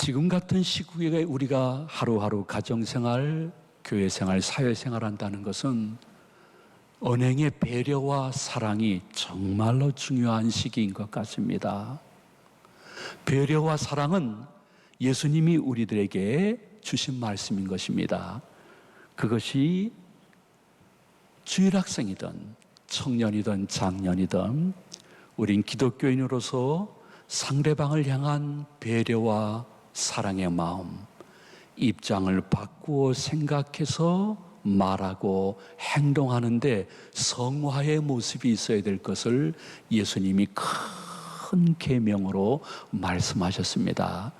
지금 같은 시국에 우리가 하루하루 가정생활, 교회생활, 사회생활 한다는 것은 언행의 배려와 사랑이 정말로 중요한 시기인 것 같습니다. 배려와 사랑은 예수님이 우리들에게 주신 말씀인 것입니다. 그것이 주일학생이든 청년이든 장년이든 우린 기독교인으로서 상대방을 향한 배려와 사랑의 마음, 입장을 바꾸어 생각해서 말하고 행동하는데 성화의 모습이 있어야 될 것을 예수님이 큰 계명으로 말씀하셨습니다.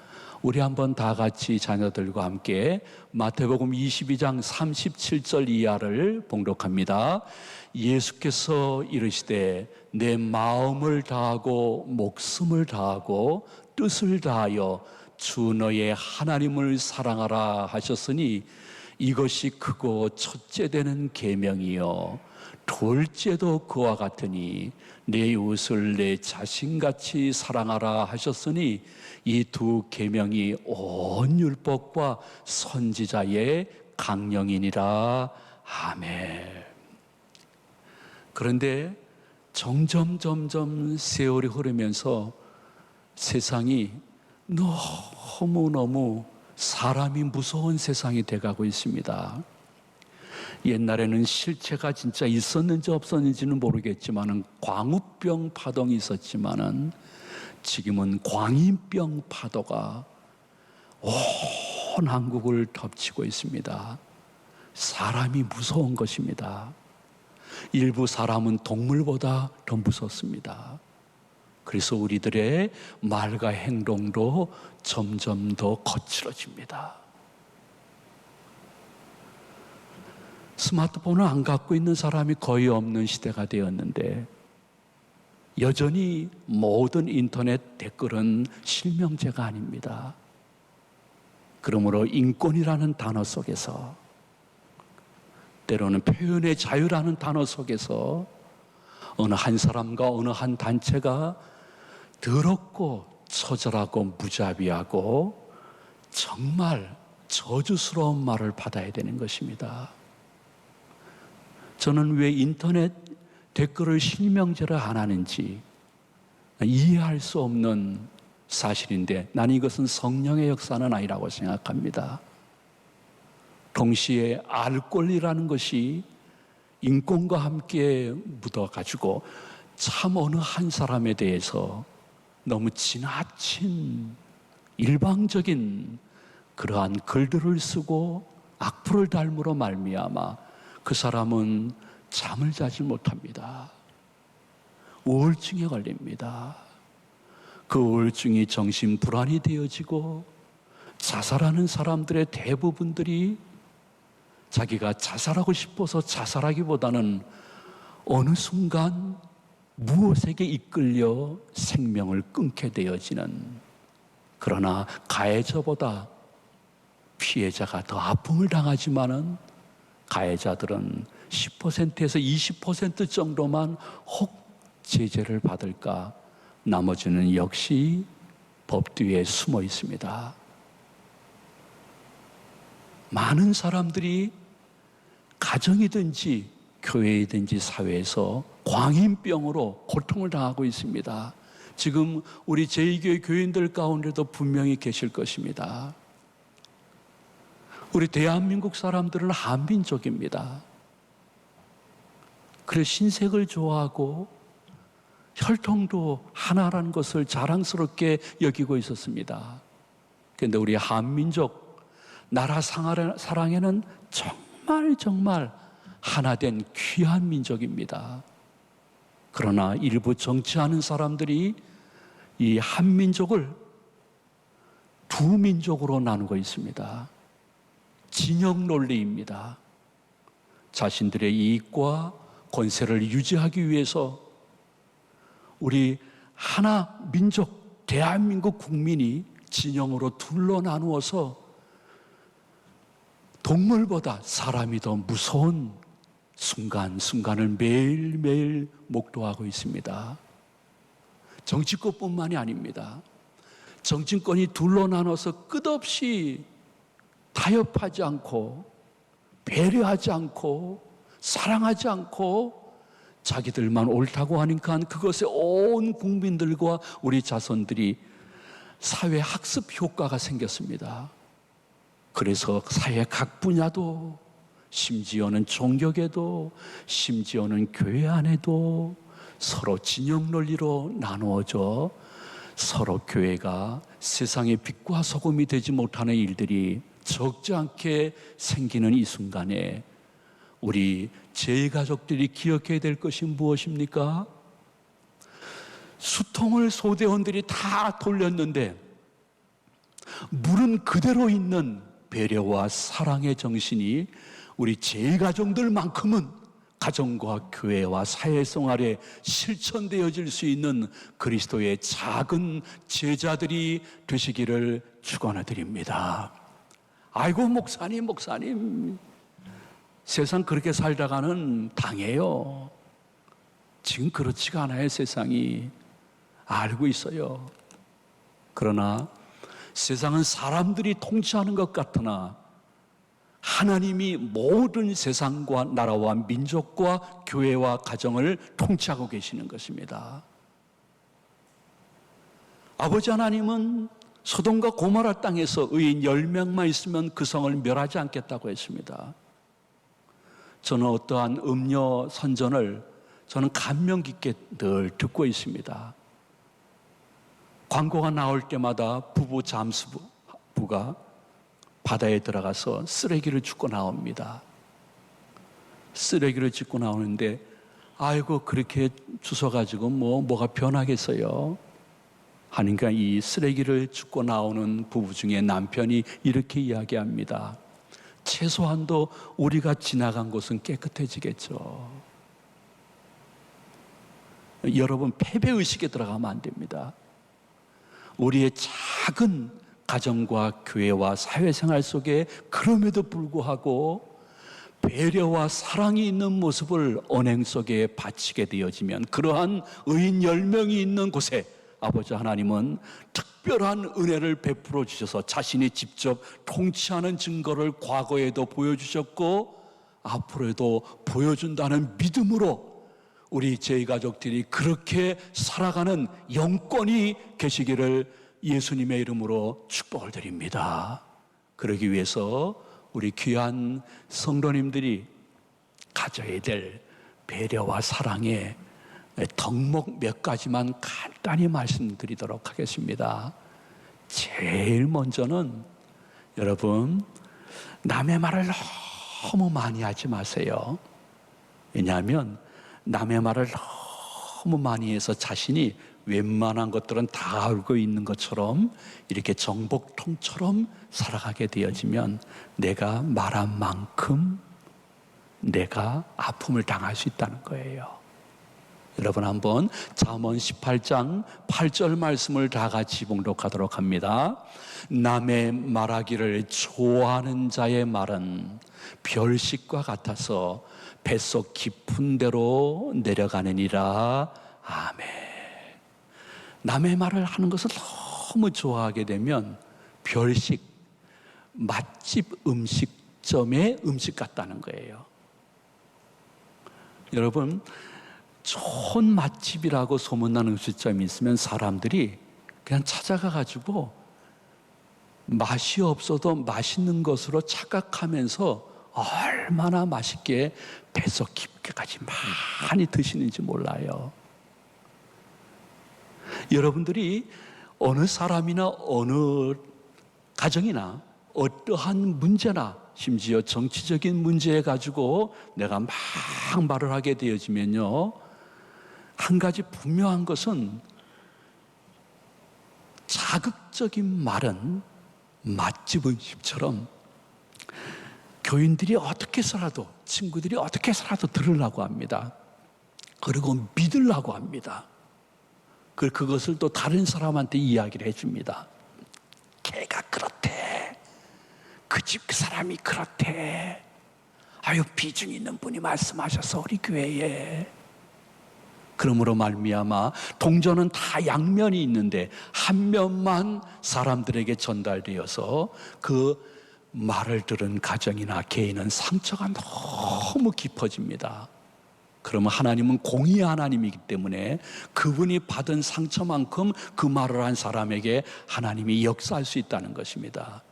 우리 한번 다 같이 자녀들과 함께 마태복음 22장 37절 이하를 봉독합니다. 예수께서 이르시되 내 마음을 다하고 목숨을 다하고 뜻을 다하여 주 너의 하나님을 사랑하라 하셨으니 이것이 크고 첫째 되는 계명이요 둘째도 그와 같으니 내 이웃을 내 자신같이 사랑하라 하셨으니 이 두 계명이 온 율법과 선지자의 강령이니라. 아멘. 그런데 점점 세월이 흐르면서 세상이 너무너무 사람이 무서운 세상이 돼가고 있습니다. 옛날에는 실체가 진짜 있었는지 없었는지는 모르겠지만은 광우병 파동이 있었지만은 지금은 광인병 파도가 온 한국을 덮치고 있습니다. 사람이 무서운 것입니다. 일부 사람은 동물보다 더 무섭습니다. 그래서 우리들의 말과 행동도 점점 더 거칠어집니다. 스마트폰을 안 갖고 있는 사람이 거의 없는 시대가 되었는데 여전히 모든 인터넷 댓글은 실명제가 아닙니다. 그러므로 인권이라는 단어 속에서 때로는 표현의 자유라는 단어 속에서 어느 한 사람과 어느 한 단체가 더럽고 처절하고 무자비하고 정말 저주스러운 말을 받아야 되는 것입니다. 저는 왜 인터넷 댓글을 실명제를 안 하는지 이해할 수 없는 사실인데 나는 이것은 성령의 역사는 아니라고 생각합니다. 동시에 알 권리라는 것이 인권과 함께 묻어가지고 참 어느 한 사람에 대해서 너무 지나친 일방적인 그러한 글들을 쓰고 악플을 달므로 말미암아 그 사람은 잠을 자지 못합니다. 우울증에 걸립니다. 그 우울증이 정신불안이 되어지고 자살하는 사람들의 대부분들이 자기가 자살하고 싶어서 자살하기보다는 어느 순간 무엇에게 이끌려 생명을 끊게 되어지는, 그러나 가해자보다 피해자가 더 아픔을 당하지만은 가해자들은 10%에서 20% 정도만 혹 제재를 받을까, 나머지는 역시 법 뒤에 숨어 있습니다. 많은 사람들이 가정이든지 교회이든지 사회에서 광인병으로 고통을 당하고 있습니다. 지금 우리 제2교회 교인들 가운데도 분명히 계실 것입니다. 우리 대한민국 사람들은 한민족입니다. 그래서 신색을 좋아하고 혈통도 하나라는 것을 자랑스럽게 여기고 있었습니다. 그런데 우리 한민족 나라 사랑에는 정말 하나된 귀한 민족입니다. 그러나 일부 정치하는 사람들이 이 한민족을 두 민족으로 나누고 있습니다. 진영 논리입니다. 자신들의 이익과 권세를 유지하기 위해서 우리 하나 민족, 대한민국 국민이 진영으로 둘로 나누어서 동물보다 사람이 더 무서운 순간순간을 매일매일 목도하고 있습니다. 정치권뿐만이 아닙니다. 정치권이 둘로 나눠서 끝없이 타협하지 않고 배려하지 않고 사랑하지 않고 자기들만 옳다고 하니까 그것에 온 국민들과 우리 자손들이 사회 학습 효과가 생겼습니다. 그래서 사회 각 분야도, 심지어는 종교계도, 심지어는 교회 안에도 서로 진영 논리로 나누어져 서로 교회가 세상의 빛과 소금이 되지 못하는 일들이 적지 않게 생기는 이 순간에 우리 제2가족들이 기억해야 될 것이 무엇입니까? 수통을 소대원들이 다 돌렸는데 물은 그대로 있는 배려와 사랑의 정신이 우리 제2가족들만큼은 가정과 교회와 사회생활에 실천되어질 수 있는 그리스도의 작은 제자들이 되시기를 축원해드립니다. 아이고 목사님 세상 그렇게 살다가는 당해요. 지금 그렇지가 않아요. 세상이 알고 있어요. 그러나 세상은 사람들이 통치하는 것 같으나 하나님이 모든 세상과 나라와 민족과 교회와 가정을 통치하고 계시는 것입니다. 아버지 하나님은 소돔과 고모라 땅에서 의인 10명만 있으면 그 성을 멸하지 않겠다고 했습니다. 저는 어떠한 음료 선전을 저는 감명 깊게 늘 듣고 있습니다. 광고가 나올 때마다 부부 잠수부가 바다에 들어가서 쓰레기를 줍고 나옵니다. 쓰레기를 줍고 나오는데 아이고 그렇게 주워가지고 뭐가 변하겠어요 하니까 이 쓰레기를 줍고 나오는 부부 중에 남편이 이렇게 이야기합니다. 최소한도 우리가 지나간 곳은 깨끗해지겠죠. 여러분 패배의식에 들어가면 안 됩니다. 우리의 작은 가정과 교회와 사회생활 속에 그럼에도 불구하고 배려와 사랑이 있는 모습을 언행 속에 바치게 되어지면 그러한 의인 10명이 있는 곳에 아버지 하나님은 특별한 은혜를 베풀어 주셔서 자신이 직접 통치하는 증거를 과거에도 보여주셨고 앞으로도 보여준다는 믿음으로 우리 제2가족들이 그렇게 살아가는 영권이 계시기를 예수님의 이름으로 축복을 드립니다. 그러기 위해서 우리 귀한 성도님들이 가져야 될 배려와 사랑의 덕목 몇 가지만 간단히 말씀드리도록 하겠습니다. 제일 먼저는 여러분 남의 말을 너무 많이 하지 마세요. 왜냐하면 남의 말을 너무 많이 해서 자신이 웬만한 것들은 다 알고 있는 것처럼 이렇게 정복통처럼 살아가게 되어지면 내가 말한 만큼 내가 아픔을 당할 수 있다는 거예요. 여러분 한번 잠언 18장 8절 말씀을 다 같이 봉독하도록 합니다. 남의 말하기를 좋아하는 자의 말은 별식과 같아서 뱃속 깊은 데로 내려가느니라. 아멘. 남의 말을 하는 것을 너무 좋아하게 되면 별식, 맛집 음식점의 음식 같다는 거예요. 여러분 좋은 맛집이라고 소문난 음식점이 있으면 사람들이 그냥 찾아가 가지고 맛이 없어도 맛있는 것으로 착각하면서 얼마나 맛있게 뱃속 깊게까지 많이 드시는지 몰라요. 여러분들이 어느 사람이나 어느 가정이나 어떠한 문제나 심지어 정치적인 문제에 가지고 내가 막 말을 하게 되어지면요, 한 가지 분명한 것은 자극적인 말은 맛집 음식처럼 교인들이 어떻게 해서라도, 친구들이 어떻게 해서라도 들으려고 합니다. 그리고 믿으려고 합니다. 그것을 또 다른 사람한테 이야기를 해줍니다. 걔가 그렇대. 그 집 그 사람이 그렇대. 아유 비중 있는 분이 말씀하셔서 우리 교회에. 그러므로 말미암아 동전은 다 양면이 있는데 한 면만 사람들에게 전달되어서 그 말을 들은 가정이나 개인은 상처가 너무 깊어집니다. 그러면 하나님은 공의의 하나님이기 때문에 그분이 받은 상처만큼 그 말을 한 사람에게 하나님이 역사할 수 있다는 것입니다.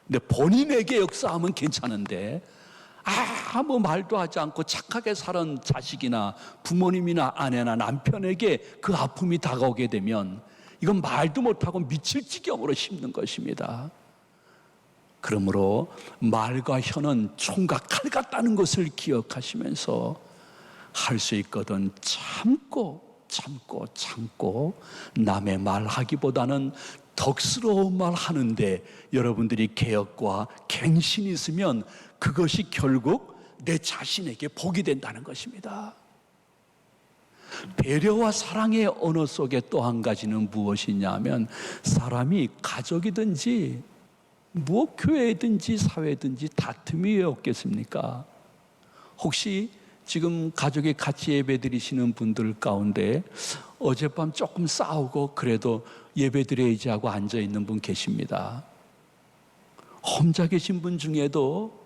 근데 본인에게 역사하면 괜찮은데 아무 말도 하지 않고 착하게 살은 자식이나 부모님이나 아내나 남편에게 그 아픔이 다가오게 되면 이건 말도 못하고 미칠 지경으로 힘든 것입니다. 그러므로 말과 혀는 총과 칼 같다는 것을 기억하시면서 할 수 있거든 참고 남의 말하기보다는 덕스러운 말 하는데 여러분들이 개혁과 갱신이 있으면 그것이 결국 내 자신에게 복이 된다는 것입니다. 배려와 사랑의 언어 속에 또 한 가지는 무엇이냐면 사람이 가족이든지 교회든지 사회든지 다툼이 왜 없겠습니까? 혹시 지금 가족이 같이 예배 드리시는 분들 가운데 어젯밤 조금 싸우고 그래도 예배 드려야지 하고 앉아있는 분 계십니다. 혼자 계신 분 중에도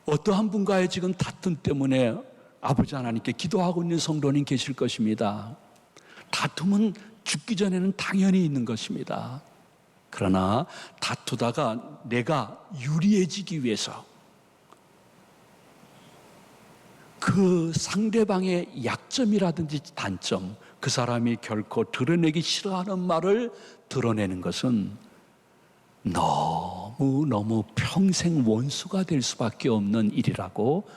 어떠한 분과의 지금 다툼 때문에 아버지 하나님께 기도하고 있는 성도님 계실 것입니다. 다툼은 죽기 전에는 당연히 있는 것입니다. 그러나 다투다가 내가 유리해지기 위해서 그 상대방의 약점이라든지 단점, 그 사람이 결코 드러내기 싫어하는 말을 드러내는 것은 너무 평생 원수가 될 수밖에 없는 일이라고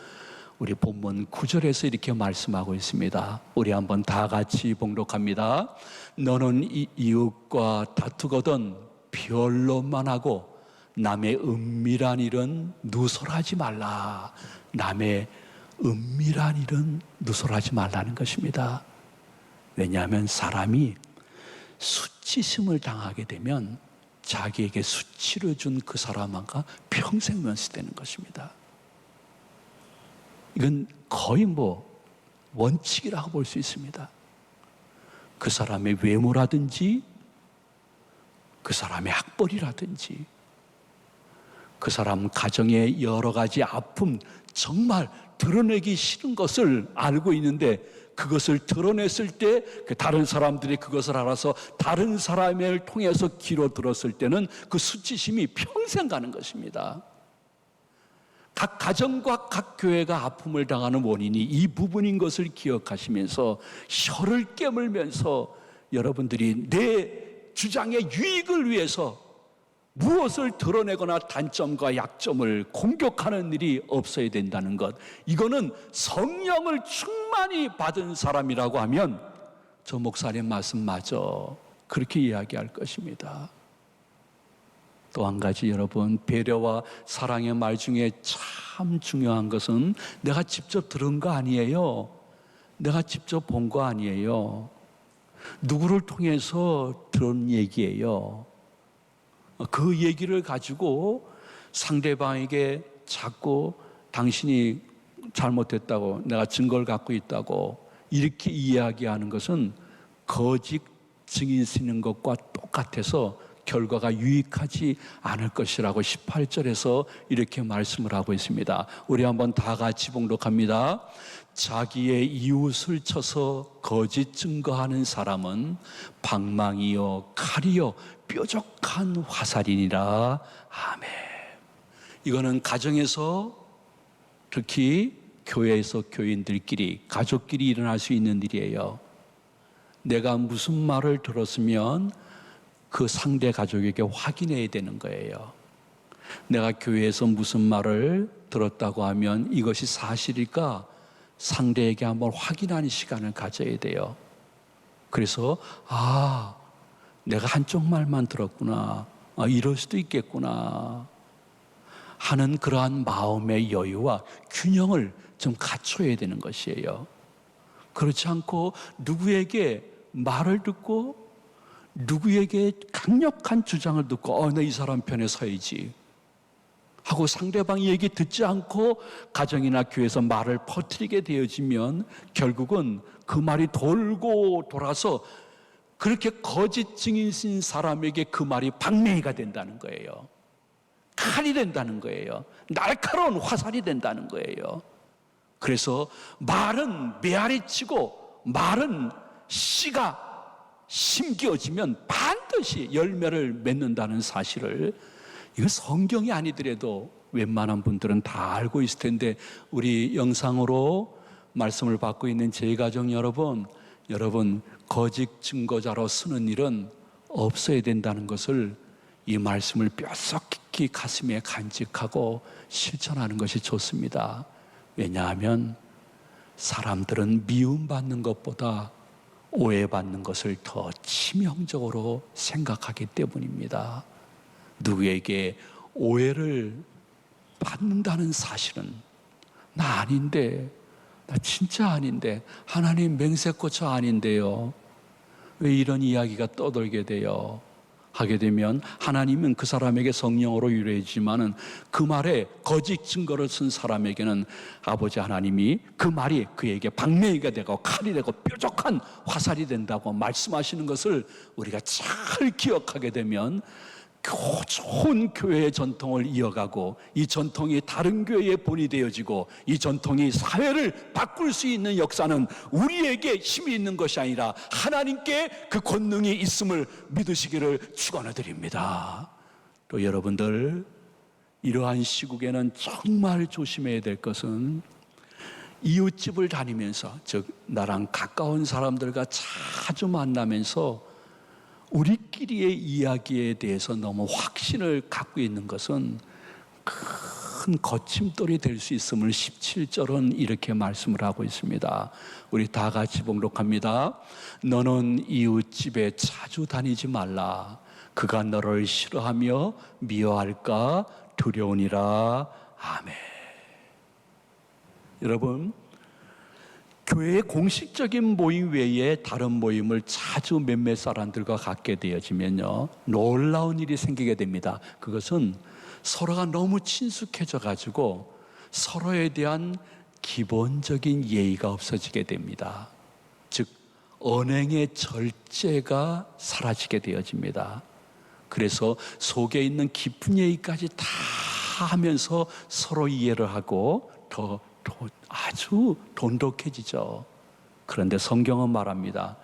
우리 본문 9절에서 이렇게 말씀하고 있습니다. 우리 한번 다 같이 봉독합니다. 너는 이웃과 다투거든 변론만 하고 남의 은밀한 일은 누설하지 말라. 남의 은밀한 일은 누설하지 말라는 것입니다. 왜냐하면 사람이 수치심을 당하게 되면 자기에게 수치를 준 그 사람과 평생 면세되는 것입니다. 이건 거의 원칙이라고 볼 수 있습니다. 그 사람의 외모라든지 그 사람의 학벌이라든지 그 사람 가정의 여러 가지 아픔, 정말 드러내기 싫은 것을 알고 있는데 그것을 드러냈을 때 다른 사람들이 그것을 알아서 다른 사람을 통해서 귀로 들었을 때는 그 수치심이 평생 가는 것입니다. 각 가정과 각 교회가 아픔을 당하는 원인이 이 부분인 것을 기억하시면서 혀를 깨물면서 여러분들이 내 주장의 유익을 위해서 무엇을 드러내거나 단점과 약점을 공격하는 일이 없어야 된다는 것, 이거는 성령을 충만히 받은 사람이라고 하면 저 목사님 말씀 맞아 그렇게 이야기할 것입니다. 또 한 가지 여러분, 배려와 사랑의 말 중에 참 중요한 것은 내가 직접 들은 거 아니에요. 내가 직접 본 거 아니에요. 누구를 통해서 들은 얘기예요. 그 얘기를 가지고 상대방에게 자꾸 당신이 잘못했다고, 내가 증거를 갖고 있다고 이렇게 이야기하는 것은 거짓 증인 쓰는 것과 똑같아서 결과가 유익하지 않을 것이라고 18절에서 이렇게 말씀을 하고 있습니다. 우리 한번 다 같이 봉독합니다. 자기의 이웃을 쳐서 거짓 증거하는 사람은 방망이요 칼이요 뾰족한 화살이니라. 아멘. 이거는 가정에서, 특히 교회에서 교인들끼리, 가족끼리 일어날 수 있는 일이에요. 내가 무슨 말을 들었으면 그 상대 가족에게 확인해야 되는 거예요. 내가 교회에서 무슨 말을 들었다고 하면 이것이 사실일까 상대에게 한번 확인하는 시간을 가져야 돼요. 그래서 내가 한쪽 말만 들었구나, 이럴 수도 있겠구나 하는 그러한 마음의 여유와 균형을 좀 갖춰야 되는 것이에요. 그렇지 않고 누구에게 말을 듣고 누구에게 강력한 주장을 듣고 나 이 사람 편에 서야지, 하고 상대방 얘기 듣지 않고 가정이나 교회에서 말을 퍼뜨리게 되어지면 결국은 그 말이 돌고 돌아서 그렇게 거짓 증인인 사람에게 그 말이 방맹이가 된다는 거예요. 칼이 된다는 거예요. 날카로운 화살이 된다는 거예요. 그래서 말은 메아리 치고 말은 씨가 심기어지면 반드시 열매를 맺는다는 사실을, 이거 성경이 아니더라도 웬만한 분들은 다 알고 있을 텐데, 우리 영상으로 말씀을 받고 있는 제 가정 여러분 거짓 증거자로 쓰는 일은 없어야 된다는 것을, 이 말씀을 뼛속 깊이 가슴에 간직하고 실천하는 것이 좋습니다. 왜냐하면 사람들은 미움받는 것보다 오해받는 것을 더 치명적으로 생각하기 때문입니다. 누구에게 오해를 받는다는 사실은, 나 아닌데, 나 진짜 아닌데, 하나님 맹세코처 아닌데요, 왜 이런 이야기가 떠돌게 돼요? 하게 되면 하나님은 그 사람에게 성령으로 유래지만은 그 말에 거짓 증거를 쓴 사람에게는 아버지 하나님이 그 말이 그에게 방맹이가 되고 칼이 되고 뾰족한 화살이 된다고 말씀하시는 것을 우리가 잘 기억하게 되면 좋은 교회의 전통을 이어가고, 이 전통이 다른 교회의 본이 되어지고, 이 전통이 사회를 바꿀 수 있는 역사는 우리에게 힘이 있는 것이 아니라 하나님께 그 권능이 있음을 믿으시기를 축원드립니다. 또 여러분들, 이러한 시국에는 정말 조심해야 될 것은, 이웃집을 다니면서, 즉 나랑 가까운 사람들과 자주 만나면서 우리끼리의 이야기에 대해서 너무 확신을 갖고 있는 것은 큰 거침돌이 될 수 있음을 17절은 이렇게 말씀을 하고 있습니다. 우리 다 같이 봉독합니다. 너는 이웃집에 자주 다니지 말라. 그가 너를 싫어하며 미워할까 두려우니라. 아멘. 여러분, 교회의 공식적인 모임 외에 다른 모임을 자주 몇몇 사람들과 갖게 되어지면요, 놀라운 일이 생기게 됩니다. 그것은 서로가 너무 친숙해져 가지고 서로에 대한 기본적인 예의가 없어지게 됩니다. 즉 언행의 절제가 사라지게 되어집니다. 그래서 속에 있는 깊은 예의까지 다 하면서 서로 이해를 하고 더 아주 돈독해지죠. 그런데 성경은 말합니다.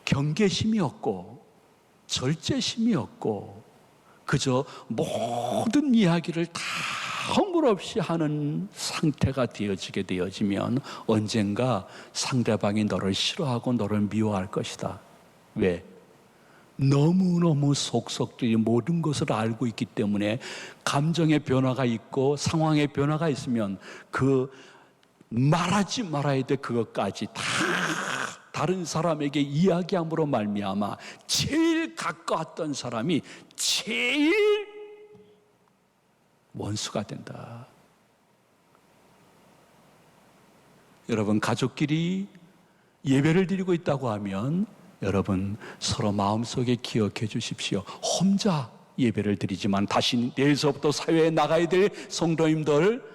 경계심이 없고 절제심이 없고 그저 모든 이야기를 다 허물없이 하는 상태가 되어지면 언젠가 상대방이 너를 싫어하고 너를 미워할 것이다. 왜? 너무너무 속속들이 모든 것을 알고 있기 때문에 감정의 변화가 있고 상황의 변화가 있으면 그 말하지 말아야 될 그것까지 다 다른 사람에게 이야기함으로 말미암아 제일 가까웠던 사람이 제일 원수가 된다. 여러분, 가족끼리 예배를 드리고 있다고 하면 여러분 서로 마음속에 기억해 주십시오. 혼자 예배를 드리지만 다시 내일서부터 사회에 나가야 될 성도님들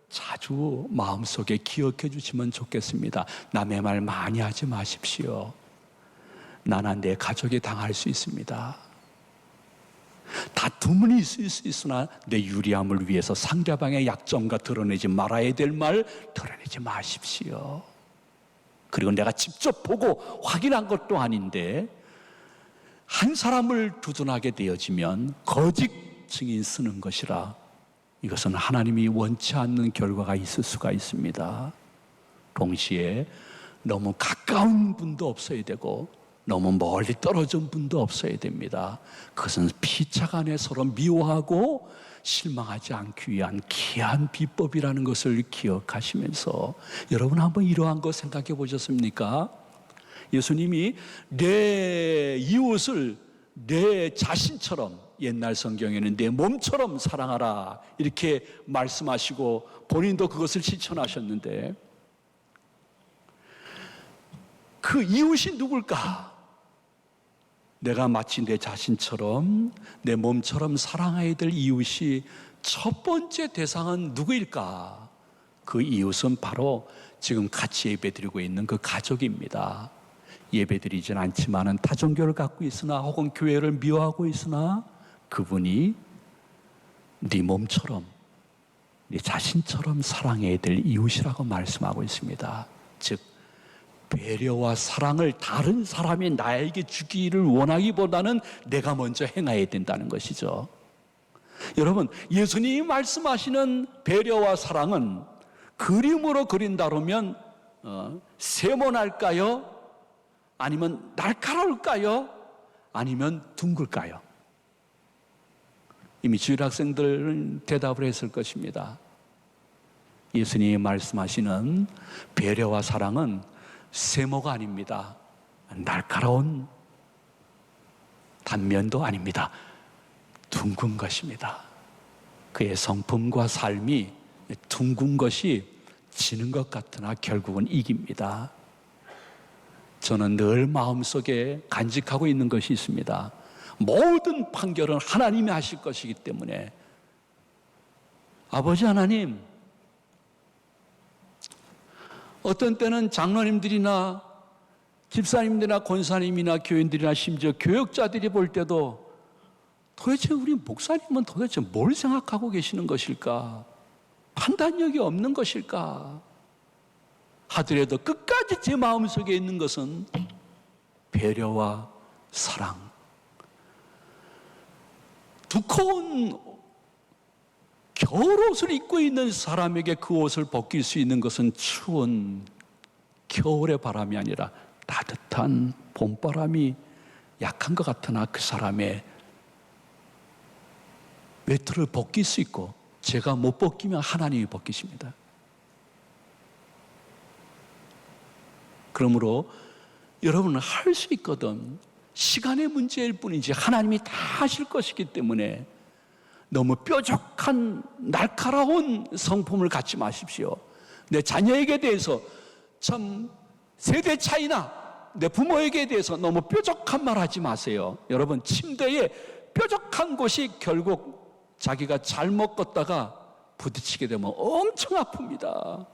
자주 마음속에 기억해 주시면 좋겠습니다. 남의 말 많이 하지 마십시오. 나나 내 가족이 당할 수 있습니다. 다툼은 있을 수 있으나 내 유리함을 위해서 상대방의 약점과 드러내지 말아야 될 말 드러내지 마십시오. 그리고 내가 직접 보고 확인한 것도 아닌데 한 사람을 두둔하게 되어지면 거짓 증인 쓰는 것이라 이것은 하나님이 원치 않는 결과가 있을 수가 있습니다. 동시에 너무 가까운 분도 없어야 되고 너무 멀리 떨어진 분도 없어야 됩니다. 그것은 피차간에 서로 미워하고 실망하지 않기 위한 귀한 비법이라는 것을 기억하시면서 여러분 한번 이러한 거 생각해 보셨습니까? 예수님이 내 이웃을 내 자신처럼, 옛날 성경에는 내 몸처럼 사랑하라 이렇게 말씀하시고 본인도 그것을 실천하셨는데 그 이웃이 누굴까? 내가 마치 내 자신처럼 내 몸처럼 사랑해야 될 이웃이 첫 번째 대상은 누구일까? 그 이웃은 바로 지금 같이 예배드리고 있는 그 가족입니다. 예배드리진 않지만은 다종교를 갖고 있으나 혹은 교회를 미워하고 있으나 그분이 네 몸처럼 네 자신처럼 사랑해야 될 이웃이라고 말씀하고 있습니다. 즉 배려와 사랑을 다른 사람이 나에게 주기를 원하기보다는 내가 먼저 행해야 된다는 것이죠. 여러분, 예수님이 말씀하시는 배려와 사랑은 그림으로 그린다면 세모날까요? 아니면 날카로울까요? 아니면 둥글까요? 이미 주일 학생들은 대답을 했을 것입니다. 예수님이 말씀하시는 배려와 사랑은 세모가 아닙니다. 날카로운 단면도 아닙니다. 둥근 것입니다. 그의 성품과 삶이 둥근 것이 지는 것 같으나 결국은 이깁니다. 저는 늘 마음속에 간직하고 있는 것이 있습니다. 모든 판결은 하나님이 하실 것이기 때문에 아버지 하나님, 어떤 때는 장로님들이나 집사님들이나 권사님이나 교인들이나 심지어 교역자들이 볼 때도 도대체 우리 목사님은 도대체 뭘 생각하고 계시는 것일까? 판단력이 없는 것일까? 하더라도 끝까지 제 마음속에 있는 것은 배려와 사랑. 두꺼운 겨울옷을 입고 있는 사람에게 그 옷을 벗길 수 있는 것은 추운 겨울의 바람이 아니라 따뜻한 봄바람이 약한 것 같으나 그 사람의 외투를 벗길 수 있고 제가 못 벗기면 하나님이 벗기십니다. 그러므로 여러분은 할 수 있거든. 시간의 문제일 뿐이지 하나님이 다 하실 것이기 때문에 너무 뾰족한 날카로운 성품을 갖지 마십시오. 내 자녀에게 대해서 참 세대 차이나 내 부모에게 대해서 너무 뾰족한 말 하지 마세요. 여러분, 침대에 뾰족한 곳이 결국 자기가 잘못 걷다가 부딪히게 되면 엄청 아픕니다.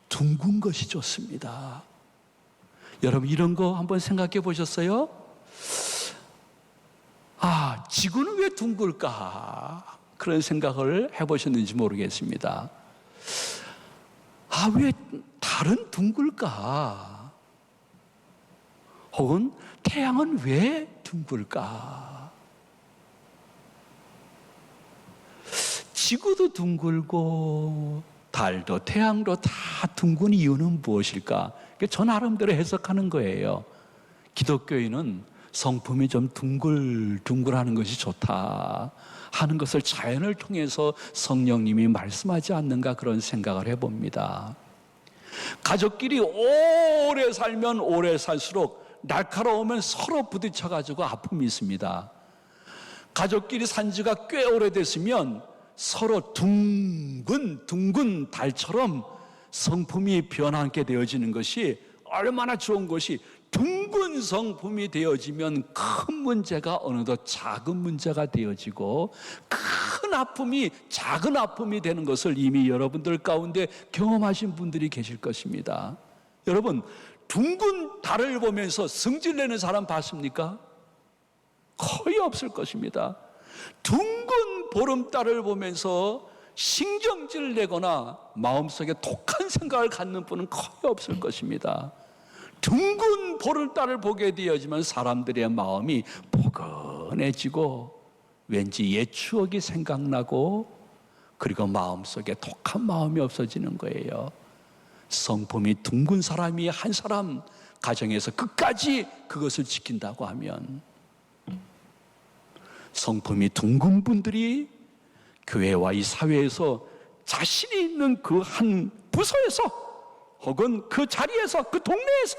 둥근 것이 좋습니다. 여러분, 이런 거 한번 생각해 보셨어요? 지구는 왜 둥글까? 그런 생각을 해보셨는지 모르겠습니다. 왜 달은 둥글까? 혹은 태양은 왜 둥글까? 지구도 둥글고 달도 태양도 다 둥근 이유는 무엇일까? 저 나름대로 해석하는 거예요. 기독교인은 성품이 좀 둥글둥글하는 것이 좋다 하는 것을 자연을 통해서 성령님이 말씀하지 않는가 그런 생각을 해봅니다. 가족끼리 오래 살면 오래 살수록 날카로우면 서로 부딪혀가지고 아픔이 있습니다. 가족끼리 산 지가 꽤 오래됐으면 서로 둥근 달처럼 성품이 변하게 되어지는 것이 얼마나 좋은 것이, 둥근 성품이 되어지면 큰 문제가 어느덧 작은 문제가 되어지고 큰 아픔이 작은 아픔이 되는 것을 이미 여러분들 가운데 경험하신 분들이 계실 것입니다. 여러분, 둥근 달을 보면서 승질내는 사람 봤습니까? 거의 없을 것입니다. 둥근 보름달을 보면서 신경질 내거나 마음속에 독한 생각을 갖는 분은 거의 없을 것입니다. 둥근 보름달을 보게 되어지면 사람들의 마음이 포근해지고 왠지 옛 추억이 생각나고 그리고 마음속에 독한 마음이 없어지는 거예요. 성품이 둥근 사람이 한 사람 가정에서 끝까지 그것을 지킨다고 하면, 성품이 둥근 분들이 교회와 이 사회에서 자신이 있는 그 한 부서에서 혹은 그 자리에서 그 동네에서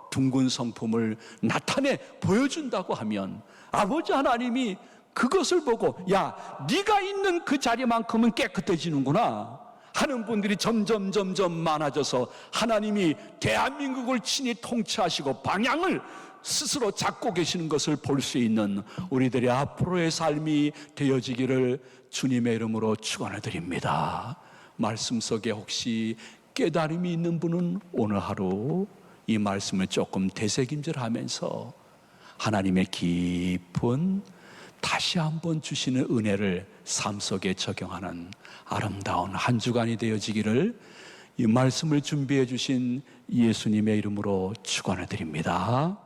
둥근 성품을 나타내 보여준다고 하면 아버지 하나님이 그것을 보고 야, 네가 있는 그 자리만큼은 깨끗해지는구나 하는 분들이 점점 많아져서 하나님이 대한민국을 친히 통치하시고 방향을 스스로 잡고 계시는 것을 볼 수 있는 우리들의 앞으로의 삶이 되어지기를 주님의 이름으로 축원을 드립니다. 말씀 속에 혹시 깨달음이 있는 분은 오늘 하루 이 말씀을 조금 되새김질하면서 하나님의 깊은 다시 한번 주시는 은혜를 삶 속에 적용하는 아름다운 한 주간이 되어지기를 이 말씀을 준비해 주신 예수님의 이름으로 축원을 드립니다.